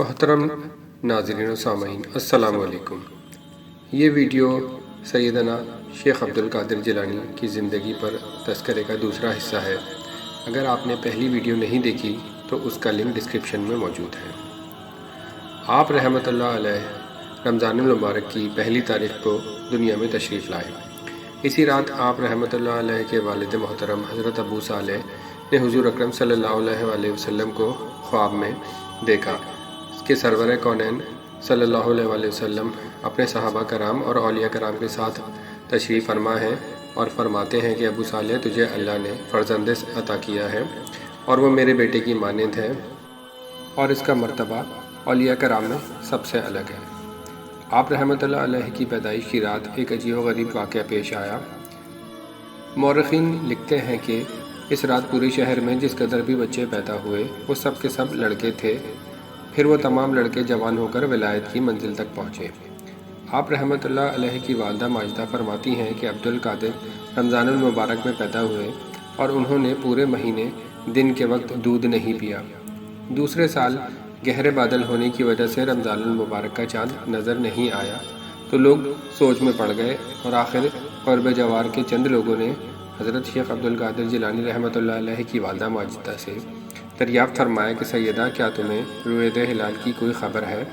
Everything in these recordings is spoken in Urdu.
محترم ناظرین و سامعین، السلام علیکم۔ یہ ویڈیو سیدنا شیخ عبدالقادر جیلانی کی زندگی پر تذکرے کا دوسرا حصہ ہے۔ اگر آپ نے پہلی ویڈیو نہیں دیکھی تو اس کا لنک ڈسکرپشن میں موجود ہے۔ آپ رحمۃ اللہ علیہ رمضان المبارک کی پہلی تاریخ کو دنیا میں تشریف لائے۔ اسی رات آپ رحمۃ اللہ علیہ کے والد محترم حضرت ابو صالح نے حضور اکرم صلی اللہ علیہ وآلہ وسلم کو خواب میں دیکھا کہ سرور کونین صلی اللہ علیہ وآلہ وسلم اپنے صحابہ کرام اور اولیاء کرام کے ساتھ تشریف فرما ہے اور فرماتے ہیں کہ ابو صالح، تجھے اللہ نے فرزند عطا کیا ہے اور وہ میرے بیٹے کی مانند ہے اور اس کا مرتبہ اولیاء کرام میں سب سے الگ ہے۔ آپ رحمۃ اللہ علیہ کی پیدائش کی رات ایک عجیب و غریب واقعہ پیش آیا۔ مورخین لکھتے ہیں کہ اس رات پورے شہر میں جس قدر بھی بچے پیدا ہوئے وہ سب کے سب لڑکے تھے، پھر وہ تمام لڑکے جوان ہو کر ولایت کی منزل تک پہنچے۔ آپ رحمۃ اللہ علیہ کی والدہ ماجدہ فرماتی ہیں کہ عبدالقادر رمضان المبارک میں پیدا ہوئے اور انہوں نے پورے مہینے دن کے وقت دودھ نہیں پیا۔ دوسرے سال گہرے بادل ہونے کی وجہ سے رمضان المبارک کا چاند نظر نہیں آیا تو لوگ سوچ میں پڑ گئے اور آخر قرب جوار کے چند لوگوں نے حضرت شیخ عبدالقادر جیلانی رحمۃ اللہ علیہ کی والدہ ماجدہ سے دریافت فرمایا کہ سیدہ، کیا تمہیں رویت ہلال کی کوئی خبر ہے؟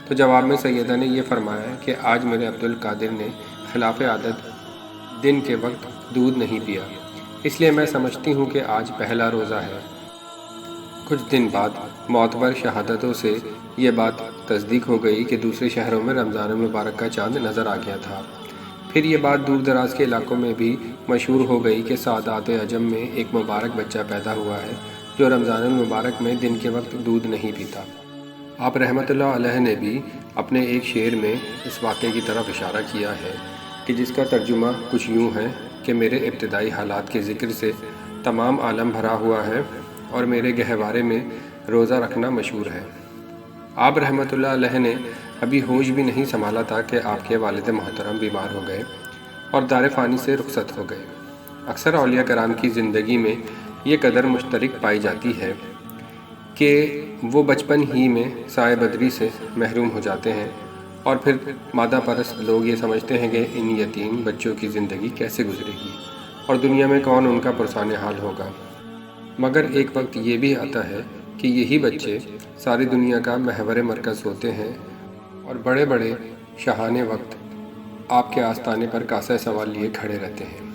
تو جواب میں سیدہ نے یہ فرمایا کہ آج میرے عبدالقادر نے خلاف عادت دن کے وقت دودھ نہیں پیا، اس لیے میں سمجھتی ہوں کہ آج پہلا روزہ ہے۔ کچھ دن بعد معتبر شہادتوں سے یہ بات تصدیق ہو گئی کہ دوسرے شہروں میں رمضان المبارک کا چاند نظر آ گیا تھا۔ پھر یہ بات دور دراز کے علاقوں میں بھی مشہور ہو گئی کہ سعادات عجم میں ایک مبارک بچہ پیدا ہوا ہے جو رمضان المبارک میں دن کے وقت دودھ نہیں پیتا۔ آپ رحمۃ اللہ علیہ نے بھی اپنے ایک شعر میں اس واقعے کی طرف اشارہ کیا ہے کہ جس کا ترجمہ کچھ یوں ہے کہ میرے ابتدائی حالات کے ذکر سے تمام عالم بھرا ہوا ہے اور میرے گہوارے میں روزہ رکھنا مشہور ہے۔ آپ رحمۃ اللہ علیہ نے ابھی ہوش بھی نہیں سنبھالا تھا کہ آپ کے والد محترم بیمار ہو گئے اور دار فانی سے رخصت ہو گئے۔ اکثر اولیاء کرام کی زندگی میں یہ قدر مشترک پائی جاتی ہے کہ وہ بچپن ہی میں سائے بدری سے محروم ہو جاتے ہیں اور پھر مادہ پرست لوگ یہ سمجھتے ہیں کہ ان یتیم بچوں کی زندگی کیسے گزرے گی اور دنیا میں کون ان کا پرسان حال ہوگا۔ مگر ایک وقت یہ بھی آتا ہے کہ یہی بچے ساری دنیا کا محور مرکز ہوتے ہیں اور بڑے بڑے شاہان وقت آپ کے آستانے پر کاسہ سوال لیے کھڑے رہتے ہیں۔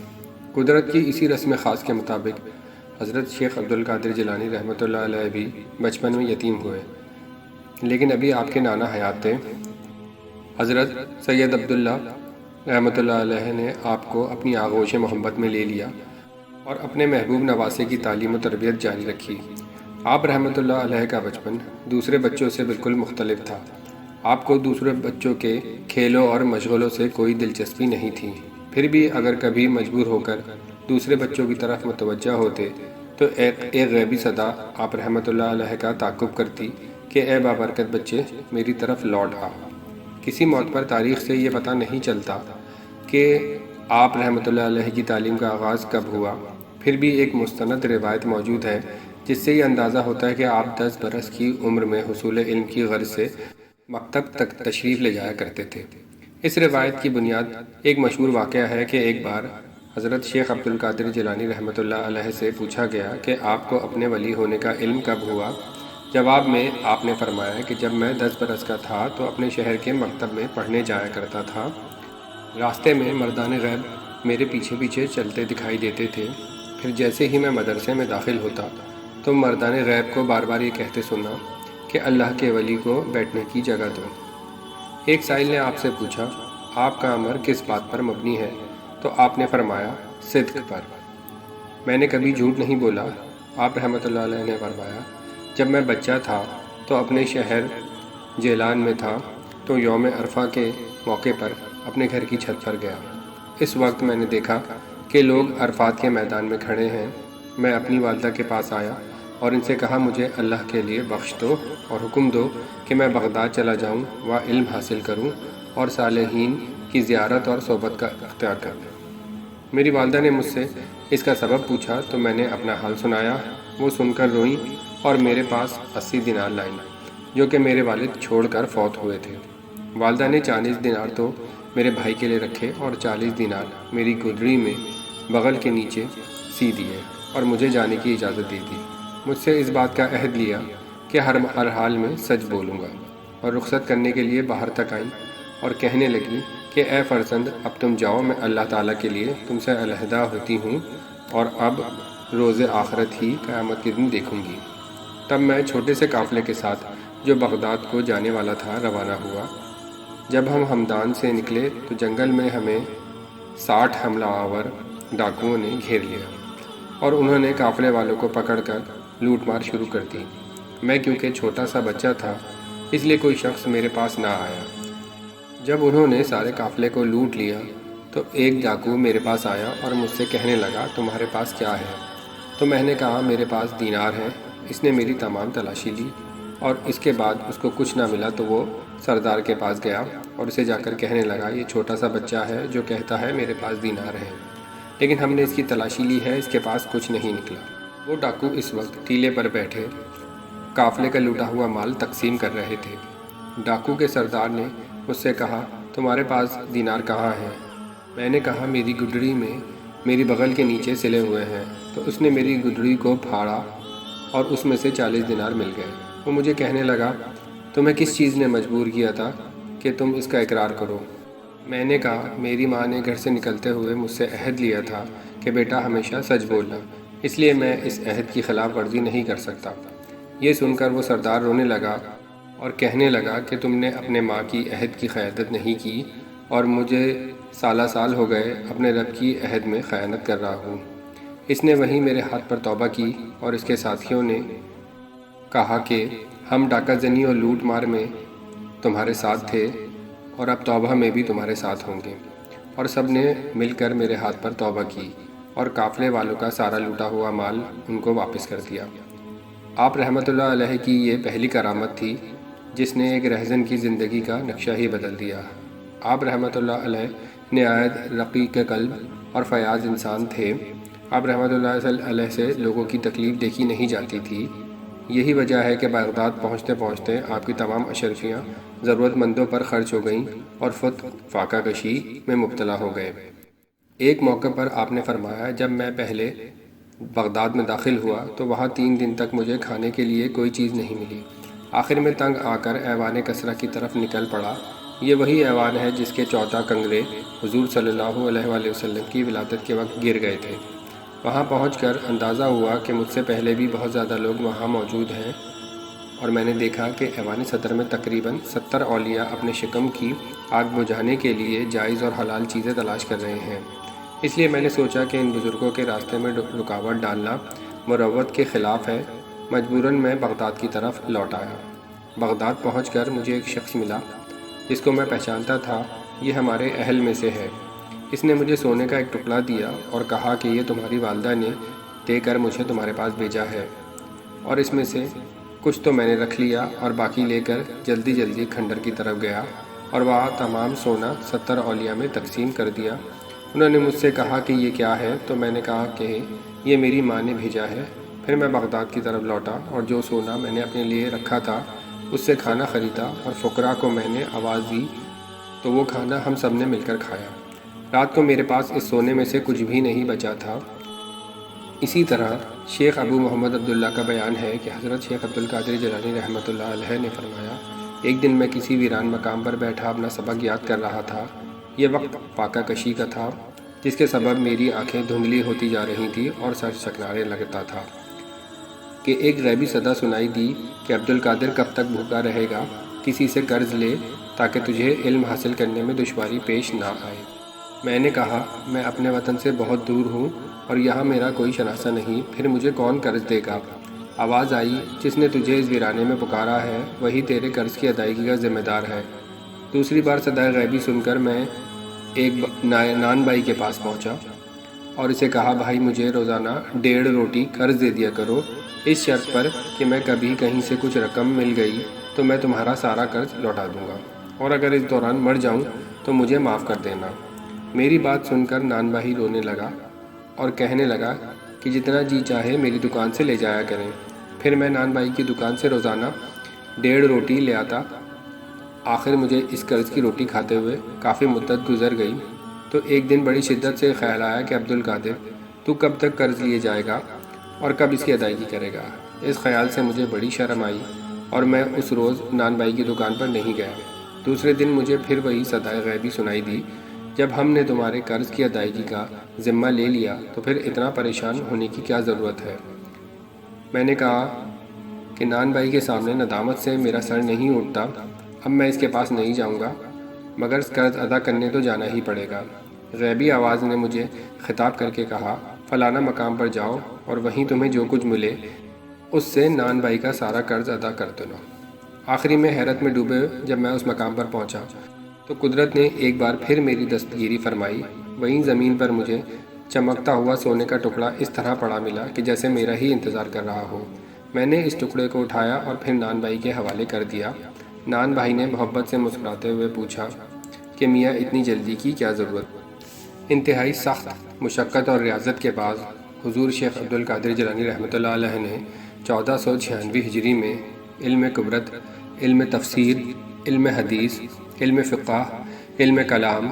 قدرت کی اسی رسم خاص کے مطابق حضرت شیخ عبدالقادر جیلانی رحمۃ اللہ علیہ بھی بچپن میں یتیم ہوئے، لیکن ابھی آپ کے نانا حیات تھے۔ حضرت سید عبداللہ رحمۃ اللہ علیہ نے آپ کو اپنی آغوش محبت میں لے لیا اور اپنے محبوب نواسے کی تعلیم و تربیت جاری رکھی۔ آپ رحمۃ اللہ علیہ کا بچپن دوسرے بچوں سے بالکل مختلف تھا۔ آپ کو دوسرے بچوں کے کھیلوں اور مشغلوں سے کوئی دلچسپی نہیں تھی، پھر بھی اگر کبھی مجبور ہو کر دوسرے بچوں کی طرف متوجہ ہوتے تو ایک غیبی صدا آپ رحمۃ اللہ علیہ کا تعاقب کرتی کہ اے بابرکت بچے، میری طرف لوٹ آ۔ کسی معتبر تاریخ سے یہ پتہ نہیں چلتا کہ آپ رحمۃ اللہ علیہ کی تعلیم کا آغاز کب ہوا، پھر بھی ایک مستند روایت موجود ہے جس سے یہ اندازہ ہوتا ہے کہ آپ 10 برس کی عمر میں حصول علم کی غرض سے مکتب تک تشریف لے جایا کرتے تھے۔ اس روایت کی بنیاد ایک مشہور واقعہ ہے کہ ایک بار حضرت شیخ عبدالقادر جیلانی رحمۃ اللہ علیہ سے پوچھا گیا کہ آپ کو اپنے ولی ہونے کا علم کب ہوا؟ جواب میں آپ نے فرمایا کہ جب میں 10 برس کا تھا تو اپنے شہر کے مکتب میں پڑھنے جایا کرتا تھا۔ راستے میں مردان غیب میرے پیچھے پیچھے چلتے دکھائی دیتے تھے، پھر جیسے ہی میں مدرسے میں داخل ہوتا تو مردان غیب کو بار بار یہ کہتے سنا کہ اللہ کے ولی کو بیٹھنے کی جگہ دو۔ ایک سائل نے آپ سے پوچھا، آپ کا عمر کس بات پر مبنی ہے؟ تو آپ نے فرمایا، صدق پر۔ میں نے کبھی جھوٹ نہیں بولا۔ آپ رحمۃ اللہ علیہ نے فرمایا، جب میں بچہ تھا تو اپنے شہر جیلان میں تھا تو یوم عرفہ کے موقع پر اپنے گھر کی چھت پر گیا۔ اس وقت میں نے دیکھا کہ لوگ عرفات کے میدان میں کھڑے ہیں۔ میں اپنی والدہ کے پاس آیا اور ان سے کہا، مجھے اللہ کے لیے بخش دو اور حکم دو کہ میں بغداد چلا جاؤں، وہاں علم حاصل کروں اور صالحین کی زیارت اور صحبت کا اختیار کروں۔ میری والدہ نے مجھ سے اس کا سبب پوچھا تو میں نے اپنا حال سنایا۔ وہ سن کر روئیں اور میرے پاس 80 دینار لائیں۔ جو کہ میرے والد چھوڑ کر فوت ہوئے تھے۔ والدہ نے 40 دینار تو میرے بھائی کے لیے رکھے اور 40 دینار میری گدڑی میں بغل کے نیچے سی دیے اور مجھے جانے کی اجازت دے دی۔ مجھ سے اس بات کا عہد لیا کہ ہر حال میں سچ بولوں گا، اور رخصت کرنے کے لیے باہر تک آئی اور کہنے لگی کہ اے فرزند، اب تم جاؤ، میں اللہ تعالیٰ کے لیے تم سے علیحدہ ہوتی ہوں اور اب روز آخرت ہی قیامت کے دن دیکھوں گی۔ تب میں چھوٹے سے قافلے کے ساتھ جو بغداد کو جانے والا تھا روانہ ہوا۔ جب ہم ہمدان سے نکلے تو جنگل میں ہمیں 60 حملہ آور ڈاکوؤں نے گھیر لیا اور انہوں نے قافلے والوں کو پکڑ کر لوٹ مار شروع کر دی۔ میں کیونکہ چھوٹا سا بچہ تھا اس لیے کوئی شخص میرے پاس نہ آیا۔ جب انہوں نے سارے قافلے کو لوٹ لیا تو ایک ڈاکو میرے پاس آیا اور مجھ سے کہنے لگا تمہارے پاس کیا ہے؟ تو میں نے کہا میرے پاس دینار ہے۔ اس نے میری تمام تلاشی لی اور اس کے بعد اس کو کچھ نہ ملا تو وہ سردار کے پاس گیا اور اسے جا کر کہنے لگا یہ چھوٹا سا بچہ ہے جو کہتا ہے میرے پاس دینار ہے، لیکن ہم نے اس کی تلاشی لی ہے، اس کے پاس کچھ نہیں نکلا۔ وہ ڈاکو اس وقت ٹیلے پر بیٹھے قافلے کا لوٹا ہوا مال تقسیم کر رہے تھے۔ ڈاکو کے سردار نے مجھ سے کہا تمہارے پاس دینار کہاں ہے؟ میں نے کہا میری گڈڑی میں میری بغل کے نیچے سلے ہوئے ہیں۔ تو اس نے میری گڈڑی کو پھاڑا اور اس میں سے 40 دینار مل گئے۔ وہ مجھے کہنے لگا تمہیں کس چیز نے مجبور کیا تھا کہ تم اس کا اقرار کرو؟ میں نے کہا میری ماں نے گھر سے نکلتے ہوئے مجھ سے عہد لیا تھا کہ بیٹا ہمیشہ سچ بولنا، اس لیے میں اس عہد کی خلاف ورزی نہیں کر سکتا۔ یہ سن کر وہ سردار رونے لگا اور کہنے لگا کہ تم نے اپنے ماں کی عہد کی خیانت نہیں کی اور مجھے سالہ سال ہو گئے اپنے رب کی عہد میں خیانت کر رہا ہوں۔ اس نے وہیں میرے ہاتھ پر توبہ کی اور اس کے ساتھیوں نے کہا کہ ہم ڈاکہ زنی اور لوٹ مار میں تمہارے ساتھ تھے اور اب توبہ میں بھی تمہارے ساتھ ہوں گے، اور سب نے مل کر میرے ہاتھ پر توبہ کی اور قافلے والوں کا سارا لوٹا ہوا مال ان کو واپس کر دیا۔ آپ رحمۃ اللہ علیہ کی یہ پہلی کرامت تھی جس نے ایک رہزن کی زندگی کا نقشہ ہی بدل دیا۔ آپ رحمۃ اللہ علیہ نہایت رقیق قلب اور فیاض انسان تھے۔ آپ رحمۃ اللہ علیہ سے لوگوں کی تکلیف دیکھی نہیں جاتی تھی۔ یہی وجہ ہے کہ بغداد پہنچتے پہنچتے آپ کی تمام اشرفیاں ضرورت مندوں پر خرچ ہو گئیں اور فاقہ کشی میں مبتلا ہو گئے۔ ایک موقع پر آپ نے فرمایا جب میں پہلے بغداد میں داخل ہوا تو وہاں 3 دن تک مجھے کھانے کے لیے کوئی چیز نہیں ملی۔ آخر میں تنگ آ کر ایوان کسرا کی طرف نکل پڑا۔ یہ وہی ایوان ہے جس کے 14 کنگرے حضور صلی اللہ علیہ وآلہ وسلم کی ولادت کے وقت گر گئے تھے۔ وہاں پہنچ کر اندازہ ہوا کہ مجھ سے پہلے بھی بہت زیادہ لوگ وہاں موجود ہیں، اور میں نے دیکھا کہ ایوان صدر میں تقریباً 70 اولیاء اپنے شکم کی آگ بجھانے کے لیے جائز اور حلال چیزیں تلاش کر رہے ہیں۔ اس لیے میں نے سوچا کہ ان بزرگوں کے راستے میں رکاوٹ ڈالنا مروت کے خلاف ہے۔ مجبوراً میں بغداد کی طرف لوٹ آیا۔ بغداد پہنچ کر مجھے ایک شخص ملا جس کو میں پہچانتا تھا، یہ ہمارے اہل میں سے ہے۔ اس نے مجھے سونے کا ایک ٹکڑا دیا اور کہا کہ یہ تمہاری والدہ نے دے کر مجھے تمہارے پاس بھیجا ہے، اور اس میں سے کچھ تو میں نے رکھ لیا اور باقی لے کر جلدی کھنڈر کی طرف گیا اور وہاں تمام سونا 70 اولیاء میں تقسیم کر دیا۔ انہوں نے مجھ سے کہا کہ یہ کیا ہے؟ تو میں نے کہا کہ یہ میری ماں نے بھیجا ہے۔ پھر میں بغداد کی طرف لوٹا اور جو سونا میں نے اپنے لیے رکھا تھا اس سے کھانا خریدا اور فقراء کو میں نے آواز دی تو وہ کھانا ہم سب نے مل کر کھایا۔ رات کو میرے پاس اس سونے میں سے کچھ بھی نہیں بچا تھا۔ اسی طرح شیخ ابو محمد عبداللہ کا بیان ہے کہ حضرت شیخ عبدالقادر جیلانی رحمۃ اللہ علیہ نے فرمایا ایک دن میں کسی ویران مقام پر بیٹھا اپنا سبق یاد کر رہا تھا۔ یہ وقت فاقہ کشی کا تھا جس کے سبب میری آنکھیں دھندلی ہوتی جا رہی تھیں اور سر چکرانے لگتا تھا کہ ایک غیبی صدا سنائی دی کہ عبدالقادر کب تک بھوکا رہے گا؟ کسی سے قرض لے تاکہ تجھے علم حاصل کرنے میں دشواری پیش نہ آئے۔ میں نے کہا میں اپنے وطن سے بہت دور ہوں اور یہاں میرا کوئی شناسہ نہیں، پھر مجھے کون قرض دے گا؟ آواز آئی جس نے تجھے اس ویرانے میں پکارا ہے وہی تیرے قرض کی ادائیگی کا ذمہ دار ہے۔ دوسری بار صدائے غیبی سن کر میں ایک نان بھائی کے پاس پہنچا اور اسے کہا بھائی مجھے روزانہ 1.5 روٹی قرض دے دیا کرو، اس شرط پر کہ میں کبھی کہیں سے کچھ رقم مل گئی تو میں تمہارا سارا قرض لوٹا دوں گا، اور اگر اس دوران مر جاؤں تو مجھے معاف کر دینا۔ میری بات سن کر نان بھائی رونے لگا اور کہنے لگا کہ جتنا جی چاہے میری دکان سے لے جایا کریں۔ پھر میں نان بھائی کی دکان سے روزانہ 1.5 روٹی لے آتا۔ آخر مجھے اس قرض کی روٹی کھاتے ہوئے کافی مدت گزر گئی تو ایک دن بڑی شدت سے خیال آیا کہ عبدالقادر تو کب تک قرض لیے جائے گا اور کب اس کی ادائیگی کرے گا۔ اس خیال سے مجھے بڑی شرم آئی اور میں اس روز نان بھائی کی دکان پر نہیں گیا۔ دوسرے دن مجھے پھر وہی صدائے غیبی سنائی دی، جب ہم نے تمہارے قرض کی ادائیگی کا ذمہ لے لیا تو پھر اتنا پریشان ہونے کی کیا ضرورت ہے۔ میں نے کہا کہ نان بھائی کے سامنے ندامت سے میرا سر نہیں اٹھتا، اب میں اس کے پاس نہیں جاؤں گا، مگر قرض ادا کرنے تو جانا ہی پڑے گا۔ غیبی آواز نے مجھے خطاب کر کے کہا، فلانا مقام پر جاؤ اور وہیں تمہیں جو کچھ ملے اس سے نان بھائی کا سارا قرض ادا کر دینا۔ آخری میں حیرت میں ڈوبے جب میں اس مقام پر پہنچا تو قدرت نے ایک بار پھر میری دستگیری فرمائی۔ وہیں زمین پر مجھے چمکتا ہوا سونے کا ٹکڑا اس طرح پڑا ملا کہ جیسے میرا ہی انتظار کر رہا ہو۔ میں نے اس ٹکڑے کو اٹھایا اور پھر نان بھائی کے حوالے کر دیا۔ نان بھائی نے محبت سے مسکراتے ہوئے پوچھا کہ میاں اتنی جلدی کی کیا ضرورت؟ انتہائی سخت مشقت اور ریاضت کے بعد حضور شیخ عبدالقادر جیلانی رحمۃ اللہ علیہ نے 1496 ہجری میں علم قبرت، علم تفسیر، علم حدیث، علم فقہ، علم کلام،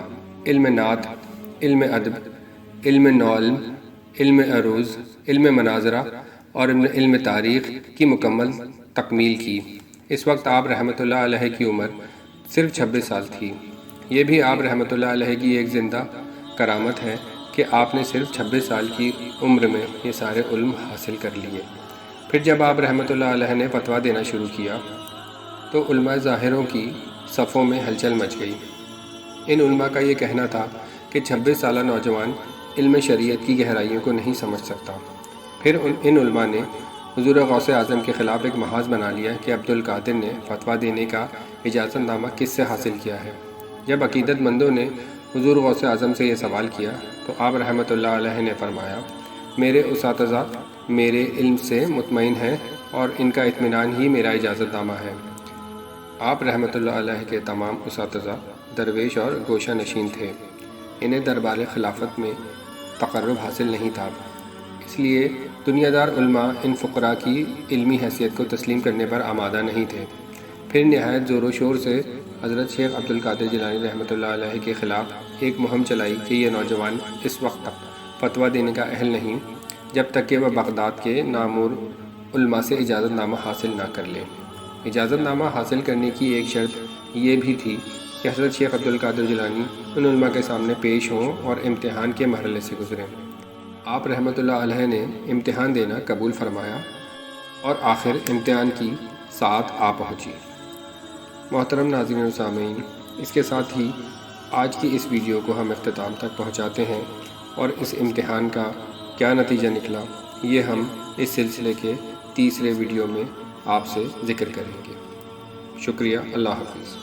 علم نعت، علم ادب، علم نولم، علم عروض، علم مناظرہ اور علم تاریخ کی مکمل تکمیل کی۔ اس وقت آپ رحمۃ اللہ علیہ کی عمر صرف 26 سال تھی۔ یہ بھی آپ رحمۃ اللہ علیہ کی ایک زندہ کرامت ہے کہ آپ نے صرف 26 سال کی عمر میں یہ سارے علم حاصل کر لیے۔ پھر جب آپ رحمۃ اللہ علیہ نے فتویٰ دینا شروع کیا تو علماء ظاہروں کی صفوں میں ہلچل مچ گئی۔ ان علماء کا یہ کہنا تھا کہ 26 سالہ نوجوان علم شریعت کی گہرائیوں کو نہیں سمجھ سکتا۔ پھر ان علماء نے حضور غوث اعظم کے خلاف ایک محاذ بنا لیا کہ عبدالقادر نے فتویٰ دینے کا اجازت نامہ کس سے حاصل کیا ہے۔ جب عقیدت مندوں نے حضور غوث اعظم سے یہ سوال کیا تو آپ رحمۃ اللہ علیہ نے فرمایا، میرے اساتذہ میرے علم سے مطمئن ہیں اور ان کا اطمینان ہی میرا اجازت نامہ ہے۔ آپ رحمۃ اللہ علیہ کے تمام اساتذہ درویش اور گوشہ نشین تھے، انہیں دربار خلافت میں تقرب حاصل نہیں تھا، اس لیے دنیا دار علماء ان فقراء کی علمی حیثیت کو تسلیم کرنے پر آمادہ نہیں تھے۔ پھر نہایت زور و شور سے حضرت شیخ عبدالقادر جیلانی رحمۃ اللہ علیہ کے خلاف ایک مہم چلائی کہ یہ نوجوان اس وقت تک فتویٰ دینے کا اہل نہیں جب تک کہ وہ بغداد کے نامور علماء سے اجازت نامہ حاصل نہ کر لے۔ اجازت نامہ حاصل کرنے کی ایک شرط یہ بھی تھی کہ حضرت شیخ عبدالقادر جیلانی ان علماء کے سامنے پیش ہوں اور امتحان کے مرحلے سے گزریں۔ آپ رحمۃ اللہ علیہ نے امتحان دینا قبول فرمایا اور آخر امتحان کی ساعت آ پہنچی۔ محترم ناظرین و سامعین، اس کے ساتھ ہی آج کی اس ویڈیو کو ہم اختتام تک پہنچاتے ہیں اور اس امتحان کا کیا نتیجہ نکلا یہ ہم اس سلسلے کے تیسرے ویڈیو میں آپ سے ذکر کریں گے۔ شکریہ، اللہ حافظ۔